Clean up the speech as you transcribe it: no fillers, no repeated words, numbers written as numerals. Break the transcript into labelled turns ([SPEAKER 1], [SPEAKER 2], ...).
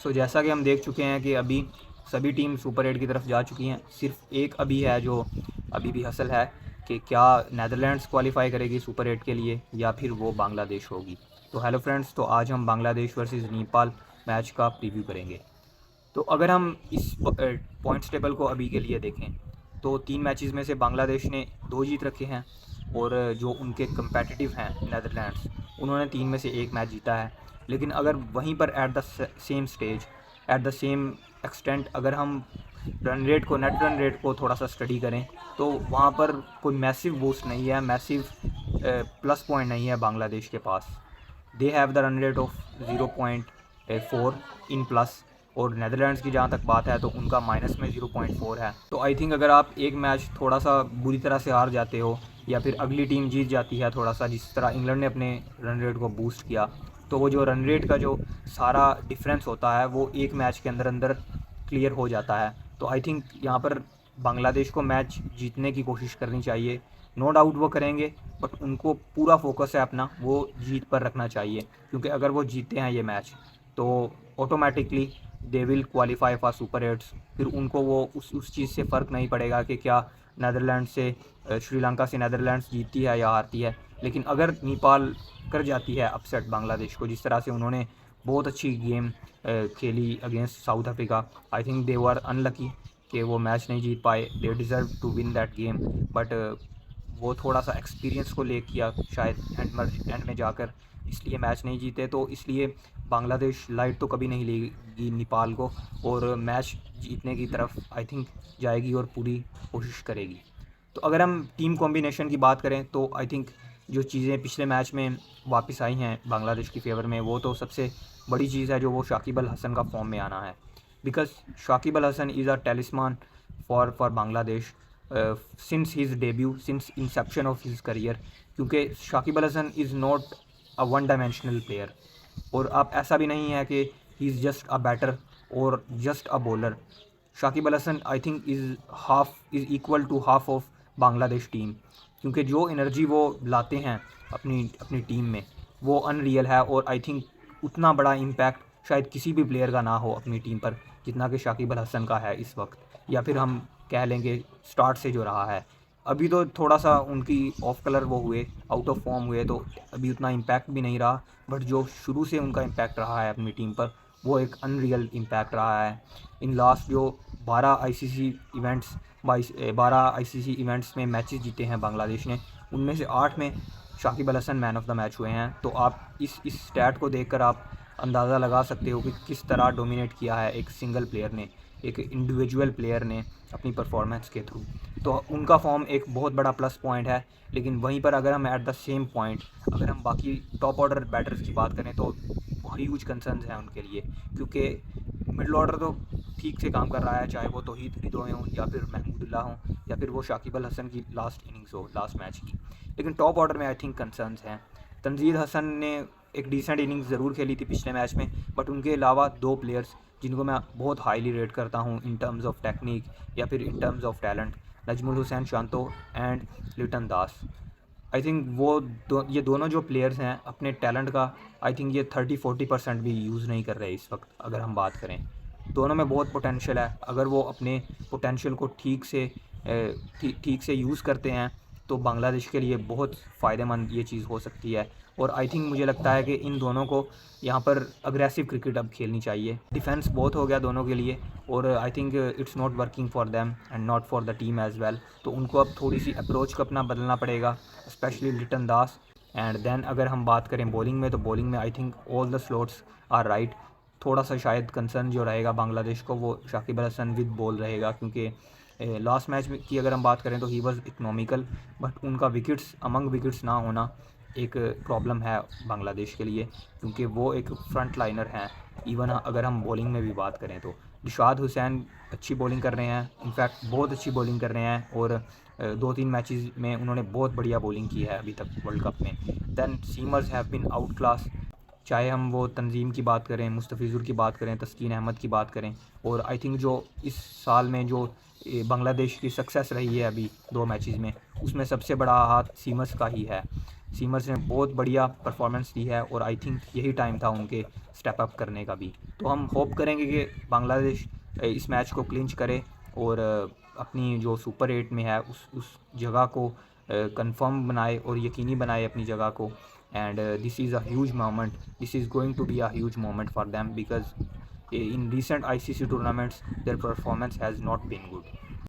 [SPEAKER 1] सो जैसा कि हम देख चुके हैं कि अभी सभी टीम सुपर 8 की तरफ जा चुकी हैं। सिर्फ एक अभी है जो अभी भी हसल है कि क्या नेदरलैंड्स क्वालिफाई करेगी सुपर 8 के लिए या फिर वो बांग्लादेश होगी। तो हेलो फ्रेंड्स, तो आज हम बांग्लादेश वर्सेस नेपाल मैच का प्रीव्यू करेंगे। तो अगर हम इस पॉइंट्स टेबल को अभी के लिए देखें तो 3 मैचेस में से बांग्लादेश ने 2 जीत रखे हैं और जो उनके कंपेटिटिव हैं नेदरलैंड्स, उन्होंने 3 में से 1 मैच जीता है। लेकिन अगर वहीं पर at the same stage, at the same extent, अगर हम नेट रन रेट को थोड़ा सा स्टडी करें तो वहाँ पर कोई मैसिव बूस्ट नहीं है, मैसिव प्लस पॉइंट नहीं है बांग्लादेश के पास। They have the run rate of 0.4 in plus, और नेदरलैंड्स की जहाँ तक बात है तो उनका माइनस में 0.4 है। तो आई थिंक अगर आप एक मैच थोड़ा सा बुरी तरह से हार जाते हो या फिर अगली टीम जीत जाती है थोड़ा सा, जिस तरह इंग्लैंड ने अपने रन रेट को बूस्ट किया, तो वो जो रन रेट का जो सारा डिफरेंस होता है वो एक मैच के अंदर अंदर क्लियर हो जाता है। तो आई थिंक यहाँ पर बांग्लादेश को मैच जीतने की कोशिश करनी चाहिए। नो डाउट वो करेंगे, बट उनको पूरा फोकस है अपना वो जीत पर रखना चाहिए, क्योंकि अगर वो जीतते हैं ये मैच तो automatically they will qualify for super eights. फिर उनको वो उस चीज़ से फ़र्क नहीं पड़ेगा कि क्या नेदरलैंड से श्रीलंका से नेदरलैंड्स जीतती है या हारती है। लेकिन अगर नेपाल कर जाती है अपसेट बांग्लादेश को, जिस तरह से उन्होंने बहुत अच्छी गेम खेली against South Africa, I think they were unlucky कि वो मैच नहीं जीत पाए। They deserve to win that game, but वो थोड़ा सा एक्सपीरियंस को ले किया शायद एंड में जाकर, इसलिए मैच नहीं जीते। तो इसलिए बांग्लादेश लाइट तो कभी नहीं लेगी नेपाल को, और मैच जीतने की तरफ आई थिंक जाएगी और पूरी कोशिश करेगी। तो अगर हम टीम कॉम्बिनेशन की बात करें तो आई थिंक जो चीज़ें पिछले मैच में वापस आई हैं बांग्लादेश की फेवर में, वो तो सबसे बड़ी चीज़ है जो वो शाकिब अल हसन का फॉर्म में आना है। Because Shakib Al Hasan is a talisman for Bangladesh since his debut, since inception of his career. क्योंकि Shakib Al Hasan is not a one dimensional player, और आप ऐसा भी नहीं है कि he is just a batter और just a bowler. Shakib Al Hasan I think is equal to half of Bangladesh team, क्योंकि जो एनर्जी वो लाते हैं अपनी अपनी टीम में वो अनरियल है। और आई थिंक उतना बड़ा इम्पैक्ट शायद किसी भी प्लेयर का ना हो अपनी टीम पर जितना कि शाकिब अल हसन का है इस वक्त, या फिर हम कह लेंगे स्टार्ट से जो रहा है। अभी तो थोड़ा सा उनकी ऑफ कलर वो हुए, आउट ऑफ फॉर्म हुए, तो अभी उतना इम्पैक्ट भी नहीं रहा। बट जो शुरू से उनका इम्पैक्ट रहा है अपनी टीम पर वो एक अनरियल इम्पैक्ट रहा है। इन लास्ट जो 12 आईसीसी इवेंट्स 12 आईसीसी इवेंट्स में मैचेस जीते हैं बांग्लादेश ने, उनमें से 8 में Shakib Al Hasan man of the match हुए हैं। तो आप इस स्टैट को देखकर आप अंदाज़ा लगा सकते हो कि किस तरह डोमिनेट किया है एक सिंगल प्लेयर ने, एक इंडिविजुअल प्लेयर ने अपनी परफॉर्मेंस के थ्रू। तो उनका फॉर्म एक बहुत बड़ा प्लस पॉइंट है। लेकिन वहीं पर अगर हम एट द सेम पॉइंट अगर हम बाकी टॉप ऑर्डर बैटर्स की बात करें तो ह्यूज कंसर्न्स हैं उनके लिए, क्योंकि मिडल ऑर्डर तो ठीक से काम कर रहा है, चाहे वो तौहीद हृदय हों या फिर महमूदुल्लाह हों या फिर वो शाकिब अल हसन की लास्ट इनिंग्स हो लास्ट मैच की। लेकिन टॉप ऑर्डर में आई थिंक कंसर्न्स हैं। तंजीद हसन ने एक डिसेंट इनिंग्स ज़रूर खेली थी पिछले मैच में, बट उनके अलावा 2 प्लेयर्स जिनको मैं बहुत हाईली रेट करता हूँ इन टर्म्स ऑफ टेक्निक या फिर in terms of talent, Najmul Hossain Shanto and Liton Das. I think ये दोनों जो प्लेयर्स हैं अपने टैलेंट का आई थिंक ये 30-40% भी यूज़ नहीं कर रहे इस वक्त। अगर हम बात करें, दोनों में बहुत पोटेंशियल है। अगर वो अपने पोटेंशियल को ठीक से यूज़ करते हैं तो बांग्लादेश के लिए बहुत फ़ायदेमंद ये चीज़ हो सकती है। और आई थिंक मुझे लगता है कि इन दोनों को यहाँ पर अग्रेसिव क्रिकेट अब खेलनी चाहिए। डिफेंस बहुत हो गया दोनों के लिए, और I think it's not working for them and not for the team as well. तो उनको अब थोड़ी सी अप्रोच को अपना बदलना पड़ेगा, specially Liton Das. And then अगर हम बात करें बॉलिंग में, तो बॉलिंग में I think all the slots are right. थोड़ा सा शायद कंसर्न जो रहेगा बांग्लादेश को वो शाकिब अल हसन विद बॉल रहेगा, क्योंकि लास्ट मैच में की अगर हम बात करें तो ही वॉज इकनॉमिकल, बट उनका विकेट्स अमंग विकेट्स ना होना एक प्रॉब्लम है बांग्लादेश के लिए, क्योंकि वो एक फ्रंट लाइनर हैं। इवन अगर हम बॉलिंग में भी बात करें तो दिशाद हुसैन अच्छी बॉलिंग कर रहे हैं, इनफैक्ट बहुत अच्छी बॉलिंग कर रहे हैं, और 2-3 मैचेस में उन्होंने बहुत बढ़िया बॉलिंग की है अभी तक वर्ल्ड कप में। Then seamers have been outclass, चाहे हम वो तंजीम की बात करें, मुस्तफ़िज़ुर की बात करें, तस्कीन अहमद की बात करें। और आई थिंक जो इस साल में जो बांग्लादेश की सक्सेस रही है अभी 2 मैचेस में, उसमें सबसे बड़ा हाथ सीमर्स का ही है। सीमर्स ने बहुत बढ़िया परफॉर्मेंस दी है और आई थिंक यही टाइम था उनके स्टेप अप करने का भी। तो हम होप करेंगे कि बांग्लादेश इस मैच को क्लिंच करे और अपनी जो सुपर 8 में है उस जगह को कंफर्म बनाए और यकीनी बनाए अपनी जगह को। And this is a huge moment, this is going to be a huge moment for them because in recent ICC tournaments their performance has not been good.